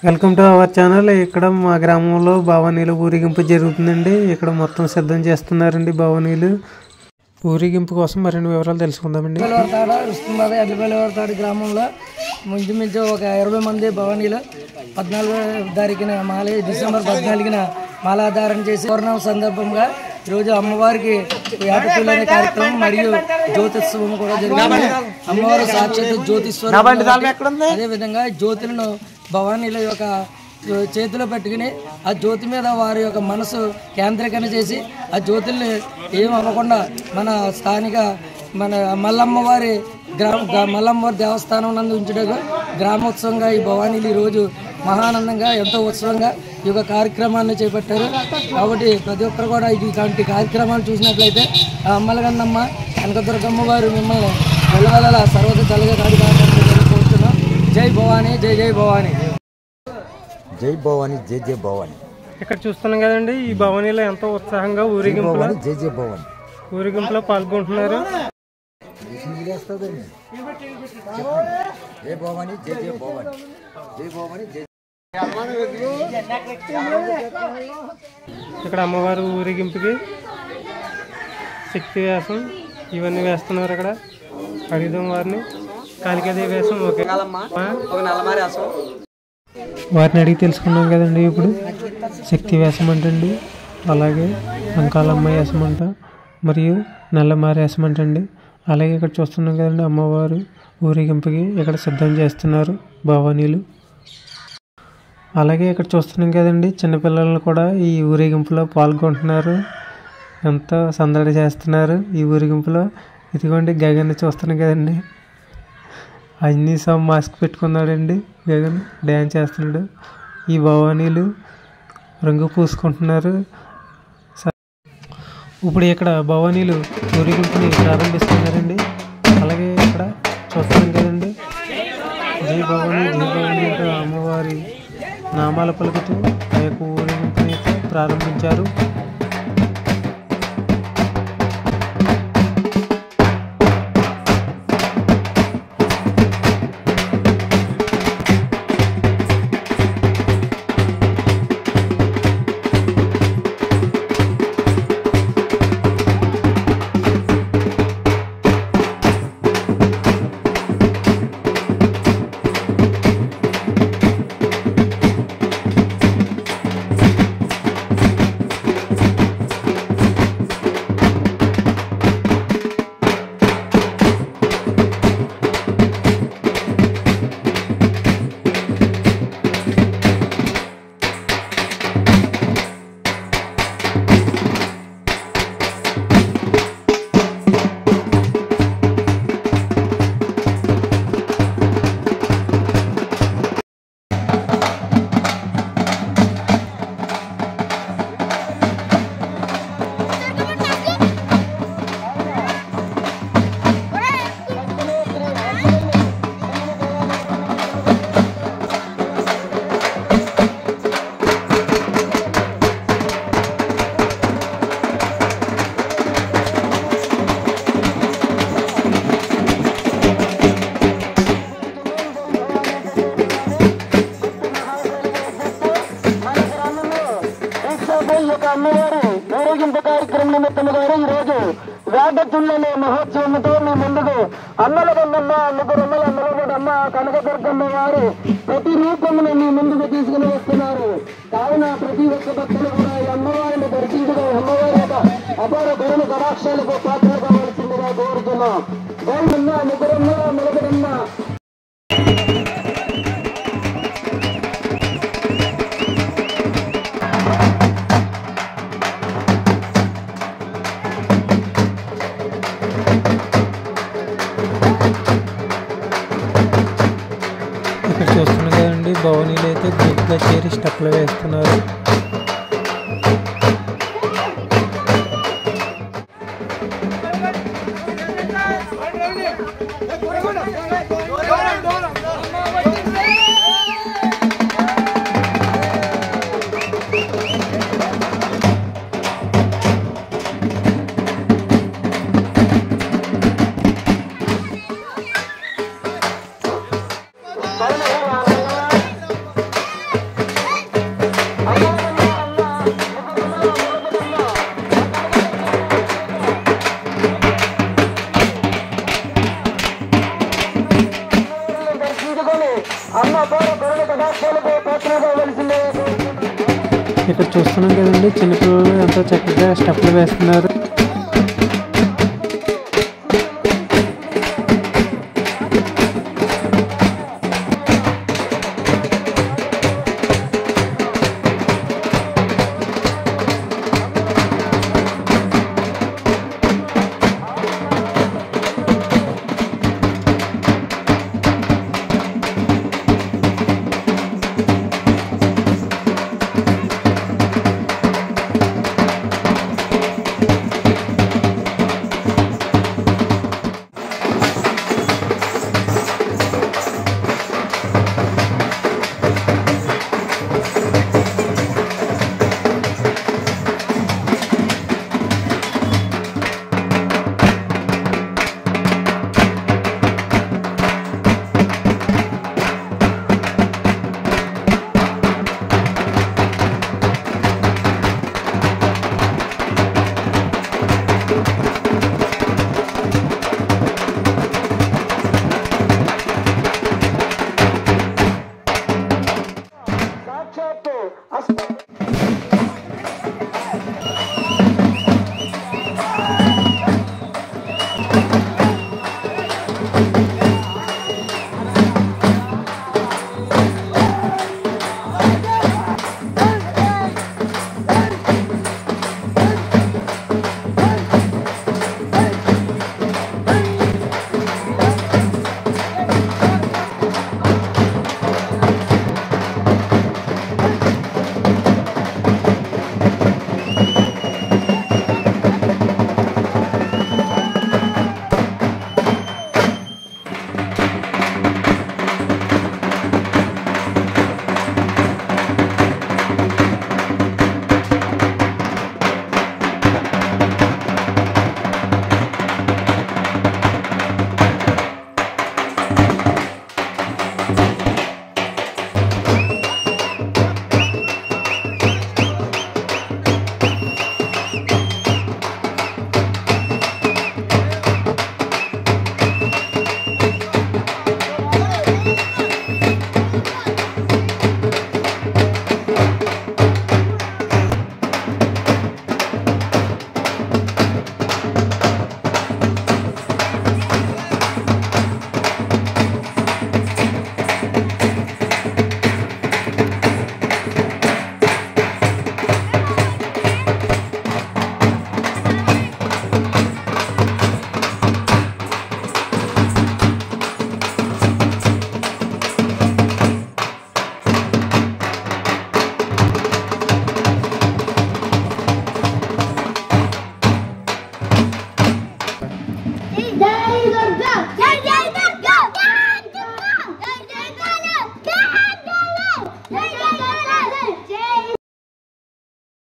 Welcome to our channel. ఇక్కడ మా గ్రామంలో భవానీలు ఊరేగింపు జరుగుతుందండి. ఇక్కడ మొత్తం సిద్ధం చేస్తున్నారండి భవానీలు ఊరేగింపు కోసం. మరిన్ని వివరాలు తెలుసుకుందామండి. ఎడ్లపల్లివారతాడు గ్రామంలో ఇంచుమించు ఒక 20 మంది భవానీలు 14వ తారీఖున డిసెంబర్ 14న మాలాధారణ చేసి పౌర్ణమి సందర్భంగా ఈరోజు అమ్మవారికి యాటపూలు అనే కార్యక్రమం మరియు జ్యోతిత్సవం కూడా జరిగింది. అమ్మవారు సాక్షాత్ జ్యోతిస్వరం. అదేవిధంగా జ్యోతులను భవానీల యొక్క చేతిలో పెట్టుకుని ఆ జ్యోతి మీద వారి యొక్క మనసు కేంద్రీకరణ చేసి ఆ జ్యోతుల్ని ఏం అవ్వకుండా మన స్థానిక మల్లమ్మవారి మల్లమ్మవారి దేవస్థానం నందు ఉంచడానికి గ్రామోత్సవంగా ఈ భవానీలు ఈరోజు మహానందంగా ఎంతో ఉత్సవంగా ఈ యొక్క కార్యక్రమాన్ని చేపట్టారు. కాబట్టి ప్రతి ఒక్కరు కూడా ఇటువంటి కార్యక్రమాలు చూసినట్లయితే ఆ అమ్మలగన్నమ్మ కనకదుర్గమ్మ వారు మిమ్మల్ని వెలవెల సర్వత చల్లగా కార్యక్రమాలు కోరుతున్నాం. జై భవానీ, జై జై భవానీ, జై భవానీ, జై జై భవానీ. ఇక్కడ చూస్తున్నాం కదండి, ఈ భవానీలో ఎంతో ఉత్సాహంగా ఊరేగింపులో జై జై భవానీ ఊరేగింపులో పాల్గొంటున్నారు. జై భవానీ, జై జై భవానీ, జై భవానీ, జై. ఇక్కడ అమ్మవారు ఊరేగింపుకి శక్తి వేసం ఇవన్నీ వేస్తున్నారు. అక్కడ అడిగిదాం వారిని. కాళికాదేవి వేసం ఓకే, వారిని అడిగి తెలుసుకున్నాం కదండి. ఇప్పుడు శక్తి వేసం అంటండి, అలాగే అంకాలమ్మ వేసం అంట, మరియు నల్లమారి వేసం అంటండి. అలాగే ఇక్కడ చూస్తున్నాం కదండి, అమ్మవారు ఊరేగింపుకి ఇక్కడ సిద్ధం చేస్తున్నారు భవానీలు. అలాగే ఇక్కడ చూస్తున్నాం కదండి, చిన్నపిల్లలు కూడా ఈ ఊరేగింపులో పాల్గొంటున్నారు. ఎంతో సందడి చేస్తున్నారు ఈ ఊరేగింపులో. ఇదిగోండి గగన్ చూస్తున్నాం కదండి, అన్ని మాస్క్ పెట్టుకున్నాడండి. గగన్ డ్యాన్స్ చేస్తున్నాడు. ఈ భవానీలు రంగు పూసుకుంటున్నారు. ఇప్పుడు ఇక్కడ భవానీలు ఊరేగింపుని ప్రారంభిస్తున్నారండి. అలాగే ఇక్కడ చూస్తున్నాం కదండి, జై భవానీ, జై భవానీ అంటూ అమ్మవారి నామాల పలుకుతూ ఆ యొక్క ఊరేగింపుని ప్రారంభించారు. అమ్మవారి ఊరేగింపు కార్యక్రమం నిమిత్తం గారు ఈరోజు వేటతుల్లని మహోత్సవంతో మీ ముందుకు అమ్మలగన్నమ్మ ముగ్గురమ్మలమ్మలగడమ్మ కనకదుర్గమ్మ వారు ప్రతి రూపమును మీ ముందుకు తీసుకుని వస్తున్నారు. కావున ప్రతి ఒక్క భక్తులు కూడా ఈ అమ్మవారిని దర్శించుకుని అమ్మవారి యొక్క అపార గురుని కటాక్షాలకు పాత్రలు కావాల్సిందిగా కోరుతున్నాం. గౌరమ్మ ముగ్గురమ్మ ములగడమ్మ. ఇక్కడ చూస్తున్నాం కదండి, భవానీలు అయితే గ్రూప్గా చేరి స్టెప్లు వేస్తున్నారు. ఇక్కడ చూస్తున్నాం కదండి, చిన్నపిల్లలు ఎంతో చక్కగా స్టెప్లు వేస్తున్నారు.